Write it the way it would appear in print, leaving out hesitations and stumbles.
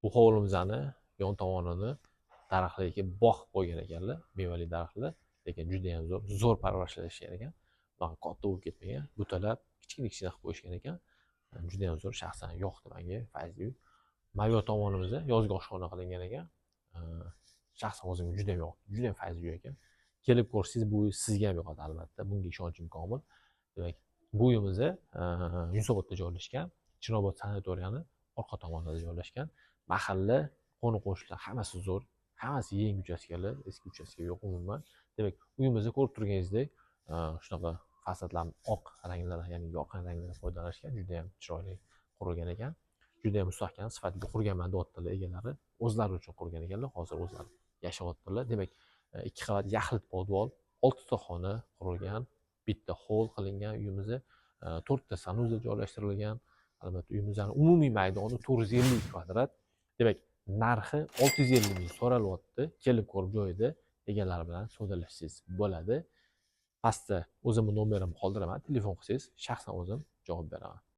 Bu hovlimizni yon tomonini daraxtlarga bog'ib qo'ygan ekanlar, mevali daraxtlar, lekin juda ham zo'r parvarishlashgan ekan. Bunaqa katta bo'lib ketmagan, butalab kichkina qilib qo'yishgan ekan. Juda ham zo'r, shaxsan yoqdi menga Fayzli uy. Mayo tomonimizda yozgi oshxona qilingan ekan. Shaxsan o'zimga juda ham yoqdi, juda ham Fayzli uy ekan. Kelib ko'rsangiz bu uy sizga ham yoqadi albatta, bunga ishonchim komil. Demak, bu uyimiz Yunusobodda joylashgan, Chinobod sanatoriyani orqa tomonida joylashgan. Mahalla, qo'ni-qo'shnilar hammasi zo'r, hammasi yangi uchastkalar, eski uchastka yo'q umuman. Demak, uyimizni ko'rib turganingizdek, shunaqa fasadlarni oq ranglar, ya'ni yorqin ranglardan foydalanishgan, juda ham chiroyli qurilgan ekan. Juda ham mustahkam, sifatli qurganman deyaptilar egalari. O'zlari uchun qurgan ekanlar, hozir o'zlari yashayaptilar. Demak, 2 qavat yaxlit podvol, 6 ta xona qurilgan, bitta hol qilingan uyimizda, 4 ta sanuzel joylashtirilgan. Albatta, uyimizning umumiy maydoni 450 kvadrat. Demak, narxi 650 ming so'ralyapti. Kelib ko'rib joyida egalari bilan savdolashingiz bo'ladi. Pastda o'zimning nomerimni qoldiraman, telefon qilsangiz shaxsan o'zim javob beraman.